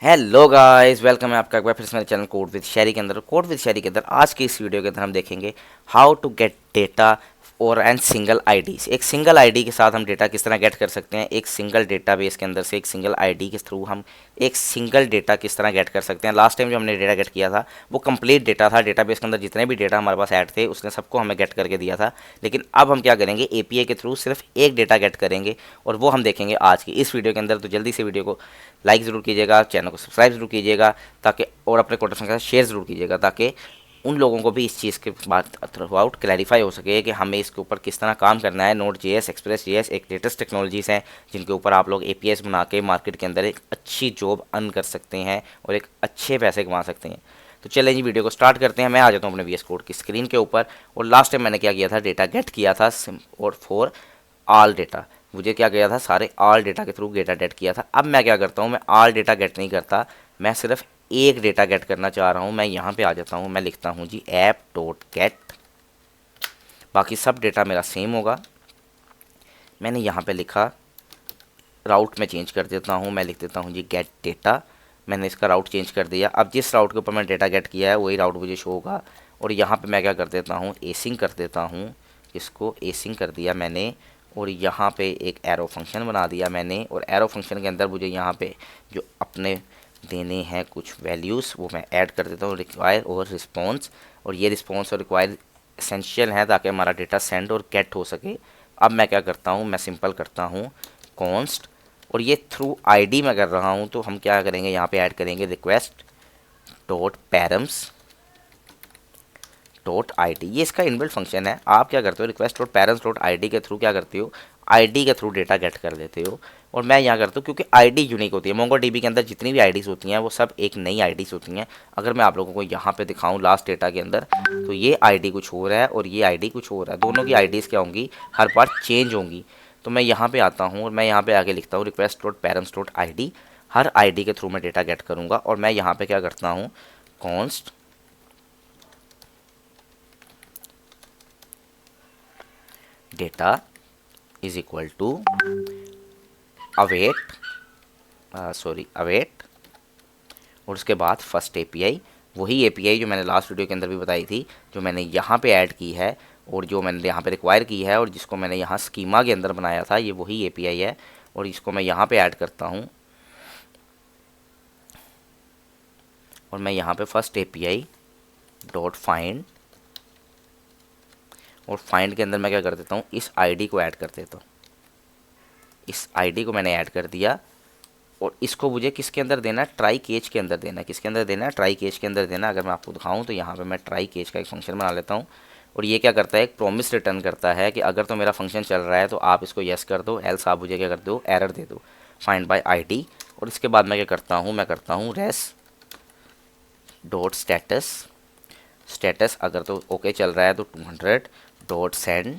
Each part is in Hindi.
हेलो गाइस, वेलकम है आपका एक बार फिर से मेरे चैनल कोड विद शेरी के अंदर। कोड विद शेरी के अंदर आज की इस वीडियो के अंदर हम देखेंगे हाउ टू गेट डेटा और एंड सिंगल आईडी। एक सिंगल आईडी के साथ हम डेटा किस तरह गेट कर सकते हैं, एक सिंगल डेटाबेस के अंदर से एक सिंगल आईडी के थ्रू हम एक सिंगल डेटा किस तरह गेट कर सकते हैं। लास्ट टाइम जो हमने डेटा गेट किया था वो कंप्लीट डेटा था, डेटाबेस के अंदर जितने भी डेटा हमारे पास ऐड थे उसने सबको हमें गेट करके दिया था। लेकिन अब हम क्या करेंगे, एपीआई के थ्रू सिर्फ एक डेटा गेट करेंगे और वो हम देखेंगे आज की इस वीडियो के अंदर। तो जल्दी से वीडियो को लाइक ज़रूर कीजिएगा, चैनल को सब्सक्राइब जरूर कीजिएगा ताकि, और अपने कॉन्टैक्ट के साथ शेयर ज़रूर कीजिएगा ताकि उन लोगों को भी इस चीज़ के बाद थ्रू आउट क्लैरिफाई हो सके कि हमें इसके ऊपर किस तरह काम करना है। नोड जेएस, एक्सप्रेस जेएस एक लेटेस्ट टेक्नोलॉजीज़ हैं जिनके ऊपर आप लोग एपीएस बना के मार्केट के अंदर एक अच्छी जॉब अर्न कर सकते हैं और एक अच्छे पैसे कमा सकते हैं। तो चलें जी, वीडियो को स्टार्ट करते हैं। मैं आ जाता हूँ अपने वीएस कोड की स्क्रीन के ऊपर। और लास्ट टाइम मैंने क्या किया था, डेटा गेट किया था और फॉर ऑल डेटा, मुझे क्या किया था, सारे ऑल डेटा के थ्रू डेटा गेट किया था। अब मैं क्या करता हूँ, मैं ऑल डेटा गेट नहीं करता, मैं सिर्फ एक डेटा गेट करना चाह रहा हूँ। मैं यहाँ पे आ जाता हूँ, मैं लिखता हूँ जी ऐप डॉट गेट, बाकी सब डेटा मेरा सेम होगा। मैंने यहाँ पे लिखा, राउट में चेंज कर देता हूँ, मैं लिख देता हूँ जी गेट डेटा। मैंने इसका राउट चेंज कर दिया। अब जिस राउट के ऊपर मैं डेटा गेट किया है वही राउट मुझे शो होगा। और यहाँ पे मैं क्या कर देता हूँ, एसिंग कर देता हूँ, इसको एसिंग कर दिया मैंने। और यहाँ पे एक एरो फंक्शन बना दिया मैंने, और एरो फंक्शन के अंदर मुझे यहाँ पे जो अपने देने हैं कुछ वैल्यूज़ वो मैं ऐड कर देता हूँ, रिक्वायर और रिस्पॉन्स। और ये रिस्पॉन्स और रिक्वायर एसेंशियल है ताकि हमारा डेटा सेंड और गेट हो सके। अब मैं क्या करता हूँ, मैं सिंपल करता हूँ कॉन्स्ट, और ये थ्रू आईडी में कर रहा हूँ तो हम क्या करेंगे, यहाँ पे ऐड करेंगे request dot params dot ID. ये इसका इनबिल्ट फंक्शन है। आप क्या करते हो, request dot params dot ID के थ्रू क्या करते हो, आईडी के थ्रू डेटा गेट कर लेते हो। और मैं यहाँ करता हूँ क्योंकि आईडी यूनिक होती है। मोंगोडीबी के अंदर जितनी भी आईडीज़ होती हैं वो सब एक नई आईडीज़ होती हैं। अगर मैं आप लोगों को यहाँ पे दिखाऊँ लास्ट डेटा के अंदर, तो ये आईडी कुछ और है और ये आईडी कुछ और है। दोनों की आईडीज़ क्या होंगी, हर बार चेंज होंगी। तो मैं यहाँ पे आता हूँ और मैं यहाँ पे आगे लिखता हूँ request dot params dot ID. हर आईडी के थ्रू मैं डेटा गेट करूँगा। और मैं यहाँ पे क्या करता हूँ, const data is equal to await, await, और उसके बाद फर्स्ट एपीआई। वही एपीआई जो मैंने लास्ट वीडियो के अंदर भी बताई थी, जो मैंने यहाँ पे ऐड की है और जो मैंने यहाँ पे रिक्वायर की है और जिसको मैंने यहाँ स्कीमा के अंदर बनाया था, ये वही एपीआई है। और इसको मैं यहाँ पे ऐड करता हूँ और मैं यहाँ पे फर्स्ट एपीआई डॉट फाइंड, और फाइंड के अंदर मैं क्या कर देता हूँ, इस आईडी को ऐड कर देता हूँ। इस आईडी को मैंने ऐड कर दिया और इसको मुझे किसके अंदर देना है, ट्राई केज के अंदर देना है। किसके अंदर देना है, ट्राई केज के अंदर देना है। अगर मैं आपको दिखाऊं तो यहाँ पे मैं ट्राई केज का एक फंक्शन बना लेता हूँ। और ये क्या करता है, एक प्रॉमिस रिटर्न करता है कि अगर तो मेरा फंक्शन चल रहा है तो आप इसको यस कर दो, एल्स आप मुझे क्या कर दो, एरर दे दो, फाइंड बाय आईडी। और इसके बाद मैं क्या करता हूँ, मैं करता हूँ रेस डॉट स्टेटस, स्टेटस अगर तो ओके चल रहा है तो 200 डॉट सेंड।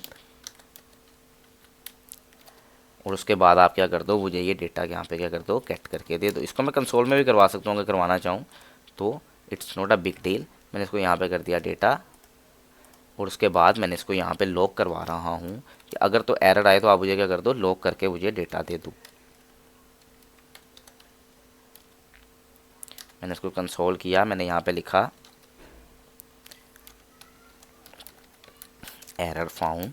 और उसके बाद आप क्या कर दो, मुझे ये डेटा यहाँ पे क्या कर दो, गेट करके दे दो। इसको मैं कंसोल में भी करवा सकता हूँ अगर करवाना चाहूँ तो, it's not a big deal. मैंने इसको यहाँ पे कर दिया डेटा, और उसके बाद मैंने इसको यहाँ पे लॉक करवा रहा हूँ कि अगर तो एरर आए तो आप मुझे क्या कर दो, लॉक करके मुझे डेटा दे दो। मैंने इसको कंसोल किया, मैंने यहाँ पे लिखा एरर फाउंड,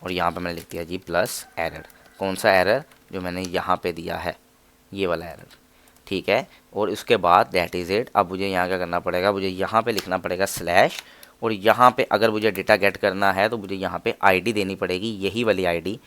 और यहाँ पे मैंने लिख दिया जी प्लस एरर। कौन सा एरर, जो मैंने यहाँ पे दिया है, ये वाला एरर, ठीक है। और उसके बाद दैट इज़ इट। अब मुझे यहाँ क्या करना पड़ेगा, मुझे यहाँ पे लिखना पड़ेगा स्लैश, और यहाँ पे अगर मुझे डेटा गेट करना है तो मुझे यहाँ पे आईडी देनी पड़ेगी, यही वाली आईडी।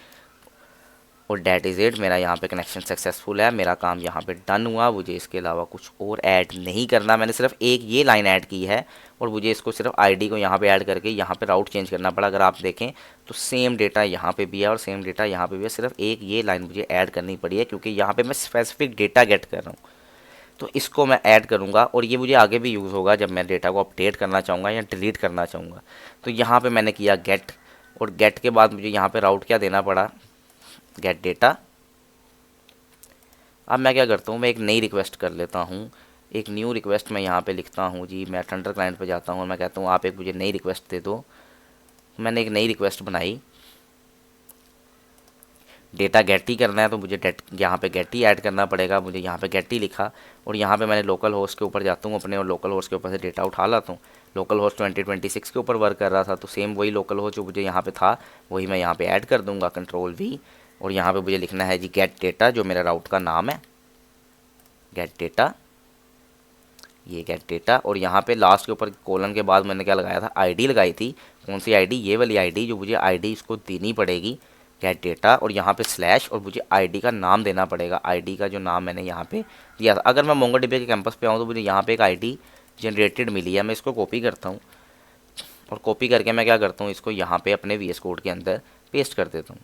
और डैट इज़ इट, मेरा यहाँ पे कनेक्शन सक्सेसफुल है, मेरा काम यहाँ पे डन हुआ। मुझे इसके अलावा कुछ और ऐड नहीं करना, मैंने सिर्फ एक ये लाइन ऐड की है और मुझे इसको सिर्फ आईडी को यहाँ पे ऐड करके यहाँ पे राउट चेंज करना पड़ा। अगर आप देखें तो सेम डेटा यहाँ पे भी है और सेम डेटा यहाँ पे भी है, सिर्फ एक ये लाइन मुझे ऐड करनी पड़ी है क्योंकि यहाँ पर मैं स्पेसिफिक डेटा गेट कर रहा हूँ। तो इसको मैं ऐड करूँगा और ये मुझे आगे भी यूज़ होगा जब मैं डेटा को अपडेट करना चाहूँगा या डिलीट करना चाहूँगा। तो यहाँ पे मैंने किया गेट, और गेट के बाद मुझे यहाँ पे राउट क्या देना पड़ा, गेट डेटा। अब मैं क्या करता हूँ, मैं एक नई रिक्वेस्ट कर लेता हूँ, एक न्यू रिक्वेस्ट मैं यहाँ पे लिखता हूँ जी। मैं थंडर क्लाइंट पे जाता हूँ और मैं कहता हूँ आप एक मुझे नई रिक्वेस्ट दे दो। मैंने एक नई रिक्वेस्ट बनाई डेटा गेट ही करना है तो मुझे यहाँ पे गेट ही ऐड करना पड़ेगा। मुझे यहाँ पे गेट ही लिखा और यहाँ पे मैंने लोकल होस्ट के ऊपर जाता हूँ अपने और लोकल होस्ट के ऊपर से डेटा उठा लाता हूँ। लोकल होस्ट 2026 के ऊपर वर्क कर रहा था तो सेम वही लोकल होस्ट जो मुझे यहाँ पे था वही मैं यहाँ पे ऐड कर दूँगा, Ctrl+V, और यहाँ पे मुझे लिखना है जी गेट डेटा, जो मेरा राउट का नाम है, गेट डेटा, ये गेट डेटा। और यहाँ पे लास्ट के ऊपर कोलन के बाद मैंने क्या लगाया था, आईडी लगाई थी। कौन सी आईडी, ये वाली आईडी जो मुझे आईडी इसको देनी पड़ेगी, गेट डेटा, और यहाँ पे स्लैश, और मुझे आईडी का नाम देना पड़ेगा। आईडी का जो नाम मैंने यहाँ पे दिया था, अगर मैं मोंगोडीबी के कैंपस पे आऊँ तो मुझे यहाँ पे एक आईडी जनरेटेड मिली है। मैं इसको कॉपी करता हूँ और कॉपी करके मैं क्या करता हूँ, इसको यहाँ पे अपने VS कोड के अंदर पेस्ट कर देता हूँ,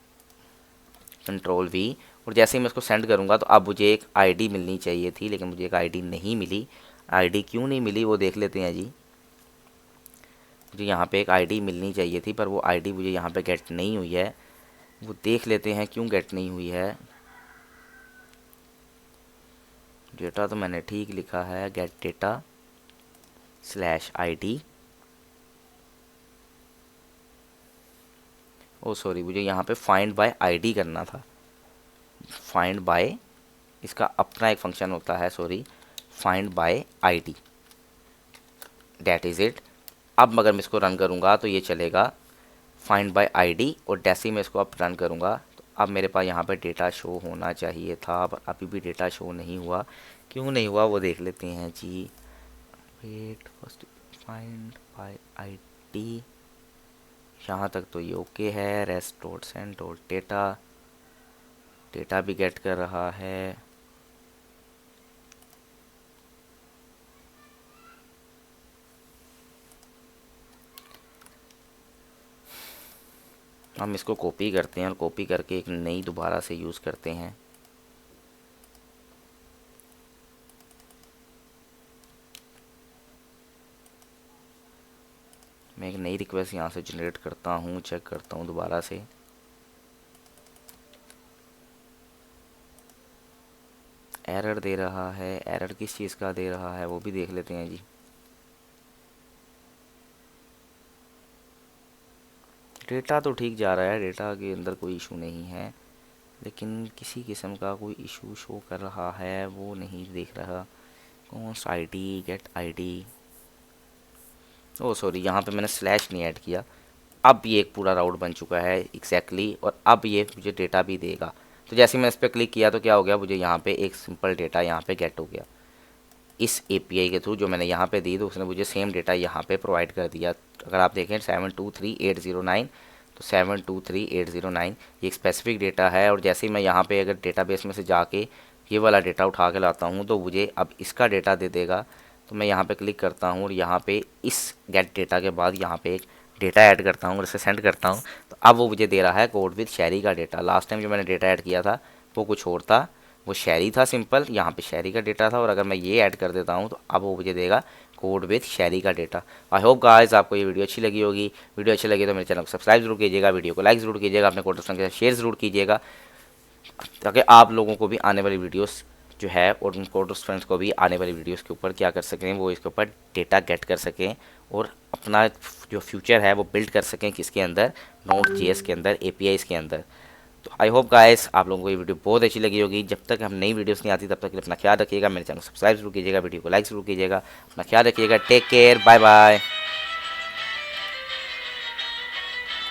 Ctrl+V। और जैसे ही मैं इसको सेंड करूँगा तो अब मुझे एक आईडी मिलनी चाहिए थी, लेकिन मुझे एक आईडी नहीं मिली। आईडी क्यों नहीं मिली वो देख लेते हैं जी। मुझे यहाँ पे एक आईडी मिलनी चाहिए थी पर वो आईडी मुझे यहाँ पे गेट नहीं हुई है। वो देख लेते हैं क्यों गेट नहीं हुई है। डेटा तो मैंने ठीक लिखा है, गेट डेटा स्लैश आईडी। ओ सॉरी, मुझे यहाँ पे फाइंड बाय आईडी करना था। फाइंड बाय, इसका अपना एक फंक्शन होता है, sorry, find by ID, that is it. अब अगर मैं इसको रन करूँगा तो ये चलेगा फाइंड बाय आईडी, और जैसे ही मैं इसको अब रन करूँगा तो अब मेरे पास यहाँ पे डेटा शो होना चाहिए था, पर अभी भी डेटा शो नहीं हुआ। क्यों नहीं हुआ वो देख लेते हैं जी। Wait, first find by ID, यहाँ तक तो ये ओके है। Rest dot send dot data, data भी गेट कर रहा है। हम इसको कॉपी करते हैं और कॉपी करके एक नई दोबारा से यूज़ करते हैं। मैं एक नई रिक्वेस्ट यहाँ से जनरेट करता हूँ, चेक करता हूँ दोबारा से। एरर दे रहा है, एरर किस चीज़ का दे रहा है वो भी देख लेते हैं जी। डेटा तो ठीक जा रहा है, डेटा के अंदर कोई इशू नहीं है, लेकिन किसी किस्म का कोई इशू शो कर रहा है, वो नहीं देख रहा। कौन सा आईडी, गेट आईडी, ओ सॉरी, यहाँ पे मैंने स्लैश नहीं ऐड किया। अब ये एक पूरा राउट बन चुका है एग्जैक्टली, और अब ये मुझे डेटा भी देगा। तो जैसे मैं इस पर क्लिक किया तो क्या हो गया, मुझे यहाँ पे एक सिंपल डेटा यहाँ पे गेट हो गया। इस API के थ्रू जो मैंने यहाँ पे दी तो उसने मुझे सेम डेटा यहाँ पे प्रोवाइड कर दिया। अगर आप देखें 723809, तो 723809 ये एक स्पेसिफिक डेटा है। और जैसे ही मैं यहाँ पे अगर डेटाबेस में से जाके ये वाला डेटा उठा के लाता हूँ तो मुझे अब इसका डेटा दे देगा। तो मैं यहाँ पे क्लिक करता हूँ और यहाँ पे इस गेट डेटा के बाद यहाँ पे एक डेटा ऐड करता हूँ और इसे सेंड करता हूँ, तो अब वो मुझे दे रहा है कोड विद शैरी का डेटा। लास्ट टाइम जो मैंने डेटा ऐड किया था वो कुछ और था, वो शैरी था सिंपल, यहाँ पे शैरी का डेटा था। और अगर मैं ये ऐड कर देता हूँ तो अब वो मुझे देगा कोड विद शैरी का डेटा। आई होप गाइस आपको ये वीडियो अच्छी लगी होगी। वीडियो अच्छी लगी तो मेरे चैनल को सब्सक्राइब जरूर कीजिएगा, वीडियो को लाइक ज़रूर कीजिएगा, अपने कोर्ट फ्रेंड के साथ शेयर ज़रूर कीजिएगा, ताकि आप लोगों को भी आने वाली वीडियोस जो है और उन कोर्ट फ्रेंड्स को भी आने वाली वीडियोस के ऊपर क्या कर सकें, वो इसके ऊपर डेटा गेट कर सकें और अपना जो फ्यूचर है वो बिल्ड कर सकें किसके अंदर, Node.js के अंदर, APIs के अंदर। तो आई होप गाइस आप लोगों को ये वीडियो बहुत अच्छी लगी होगी। जब तक हम नई वीडियोस नहीं आती तब तक अपना ख्याल रखिएगा, मेरे चैनल को सब्सक्राइब जरूर कीजिएगा, वीडियो को लाइक ज़रूर कीजिएगा, अपना ख्याल रखिएगा। Take care, bye bye.